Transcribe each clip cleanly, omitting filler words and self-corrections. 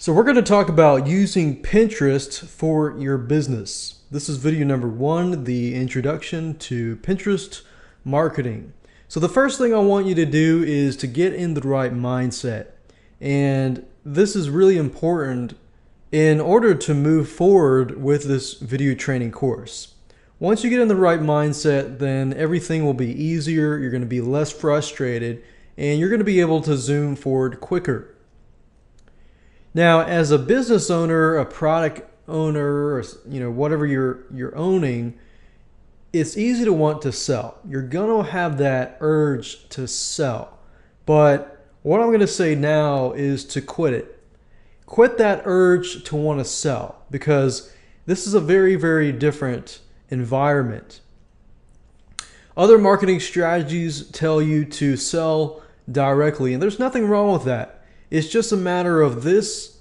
So we're going to talk about using Pinterest for your business. This is video number 1, the introduction to Pinterest marketing. So the first thing I want you to do is to get in the right mindset. And this is really important in order to move forward with this video training course. Once you get in the right mindset, then everything will be easier, you're going to be less frustrated, and you're going to be able to zoom forward quicker. Now, as a business owner, a product owner, or whatever you're owning, it's easy to want to sell. You're going to have that urge to sell. But what I'm going to say now is to quit it. Quit that urge to want to sell, because this is a very, very different environment. Other marketing strategies tell you to sell directly, and there's nothing wrong with that. It's just a matter of this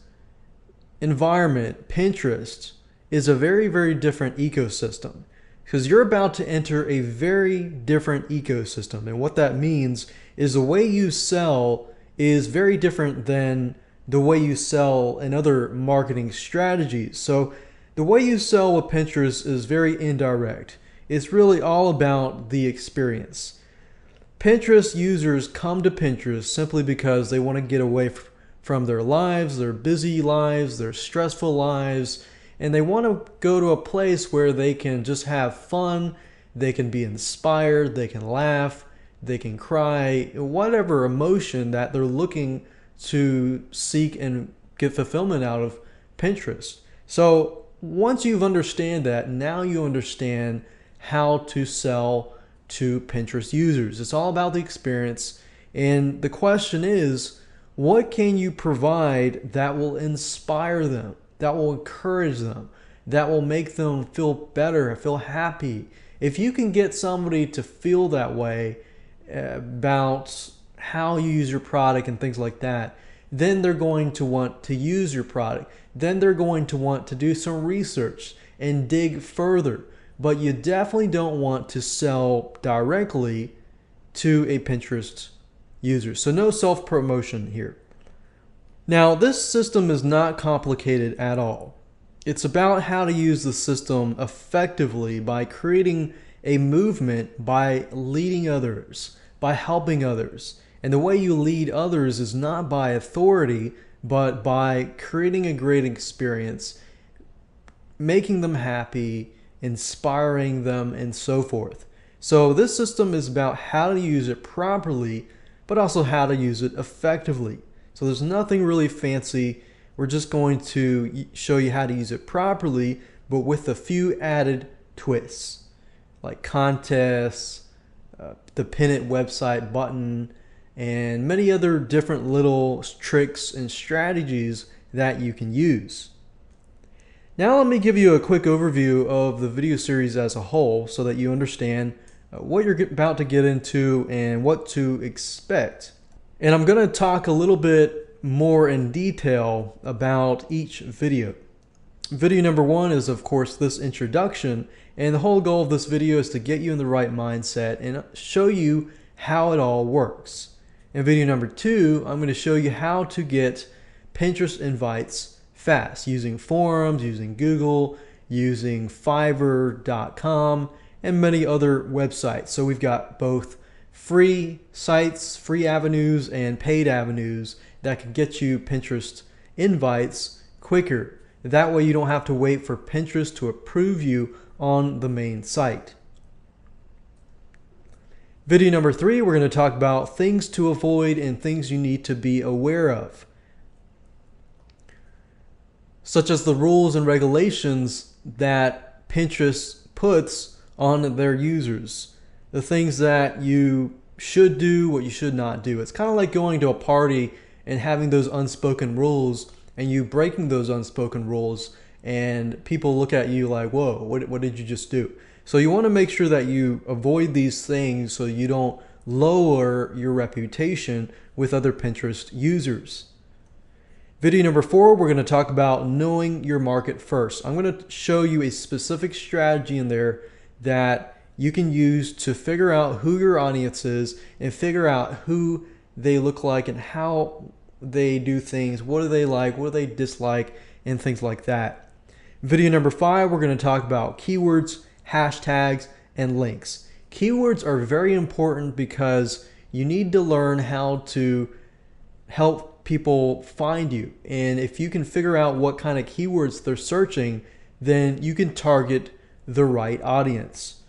environment. Pinterest is a very, very different ecosystem, because you're about to enter a very different ecosystem. And what that means is the way you sell is very different than the way you sell in other marketing strategies. So the way you sell with Pinterest is very indirect. It's really all about the experience. Pinterest users come to Pinterest simply because they want to get away from their lives, their busy lives, their stressful lives, and they want to go to a place where they can just have fun, they can be inspired, they can laugh, they can cry, whatever emotion that they're looking to seek and get fulfillment out of Pinterest. So once you've understand that, now you understand how to sell to Pinterest users. It's all about the experience, and the question is, what can you provide that will inspire them, that will encourage them, that will make them feel better, feel happy? If you can get somebody to feel that way about how you use your product and things like that, then they're going to want to use your product. Then they're going to want to do some research and dig further. But you definitely don't want to sell directly to a Pinterest user. So no self-promotion here. Now, this system is not complicated at all. It's about how to use the system effectively by creating a movement, by leading others, by helping others. And the way you lead others is not by authority, but by creating a great experience, making them happy, inspiring them, and so forth. So this system is about how to use it properly, but also how to use it effectively. So there's nothing really fancy. We're just going to show you how to use it properly, but with a few added twists, like contests, the pin it website button, and many other different little tricks and strategies that you can use. Now let me give you a quick overview of the video series as a whole so that you understand what you're about to get into and what to expect. And I'm going to talk a little bit more in detail about each video. Video number 1 is, of course, this introduction, and the whole goal of this video is to get you in the right mindset and show you how it all works. In video number 2, I'm going to show you how to get Pinterest invites fast using forums, using Google, using Fiverr.com, and many other websites. So we've got both free sites, free avenues, and paid avenues that can get you Pinterest invites quicker. That way you don't have to wait for Pinterest to approve you on the main site. Video number 3, we're going to talk about things to avoid and things you need to be aware of, such as the rules and regulations that Pinterest puts on their users, the things that you should do, what you should not do. It's kind of like going to a party and having those unspoken rules, and you breaking those unspoken rules, and people look at you like, whoa, what did you just do? So you want to make sure that you avoid these things so you don't lower your reputation with other Pinterest users. Video number 4, we're going to talk about knowing your market first. I'm going to show you a specific strategy in there that you can use to figure out who your audience is and figure out who they look like and how they do things, what do they like, what do they dislike, and things like that. Video number 5, we're going to talk about keywords, hashtags, and links. Keywords are very important because you need to learn how to help people find you. And if you can figure out what kind of keywords they're searching, then you can target the right audience.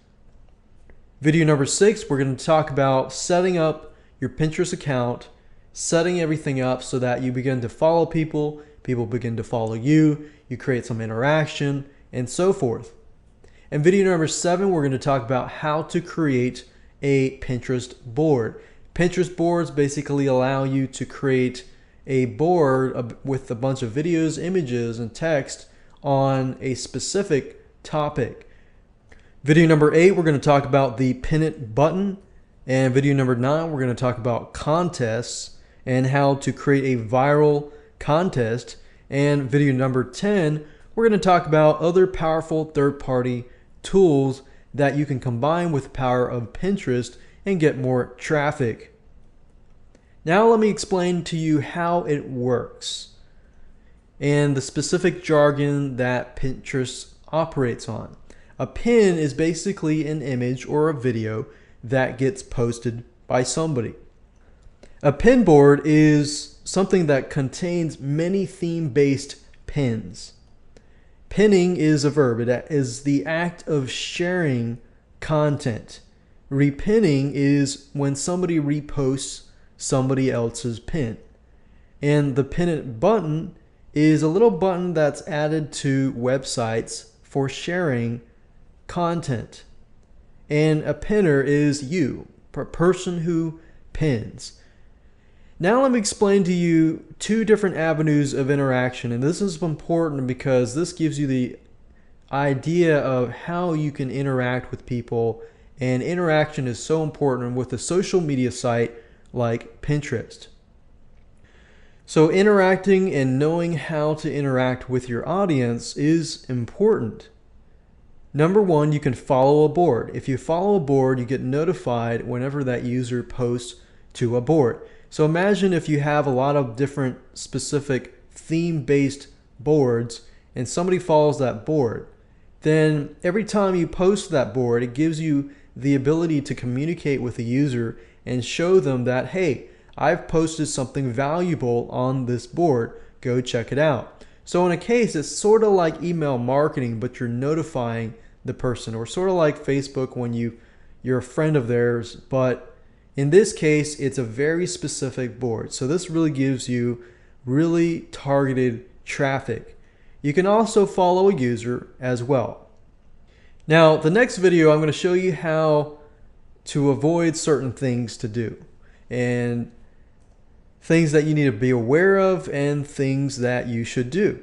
Video number 6, we're going to talk about setting up your Pinterest account, setting everything up so that you begin to follow people, people begin to follow you, you create some interaction, and so forth. In video number 7, we're going to talk about how to create a Pinterest board. Pinterest boards basically allow you to create a board with a bunch of videos, images, and text on a specific topic. Video number 8, we're going to talk about the Pin It button. And video number 9, we're going to talk about contests and how to create a viral contest. And video number 10, we're going to talk about other powerful third-party tools that you can combine with the power of Pinterest and get more traffic. Now let me explain to you how it works and the specific jargon that Pinterest operates on. A pin is basically an image or a video that gets posted by somebody. A pin board is something that contains many theme-based pins. Pinning is a verb. It is the act of sharing content. Repinning is when somebody reposts somebody else's pin. And the Pin It button is a little button that's added to websites for sharing content. And a pinner is you, a person who pins. Now let me explain to you 2 different avenues of interaction, and this is important because this gives you the idea of how you can interact with people, and interaction is so important with a social media site like Pinterest. So interacting and knowing how to interact with your audience is important. Number 1, you can follow a board. If you follow a board, you get notified whenever that user posts to a board. So imagine if you have a lot of different specific theme-based boards and somebody follows that board, then every time you post that board, it gives you the ability to communicate with the user and show them that, hey, I've posted something valuable on this board. Go check it out. So in a case, it's sort of like email marketing, but you're notifying the person, or sort of like Facebook when you're a friend of theirs, but in this case, it's a very specific board. So this really gives you really targeted traffic. You can also follow a user as well. Now, the next video, I'm going to show you how to avoid certain things to do, and things that you need to be aware of and things that you should do.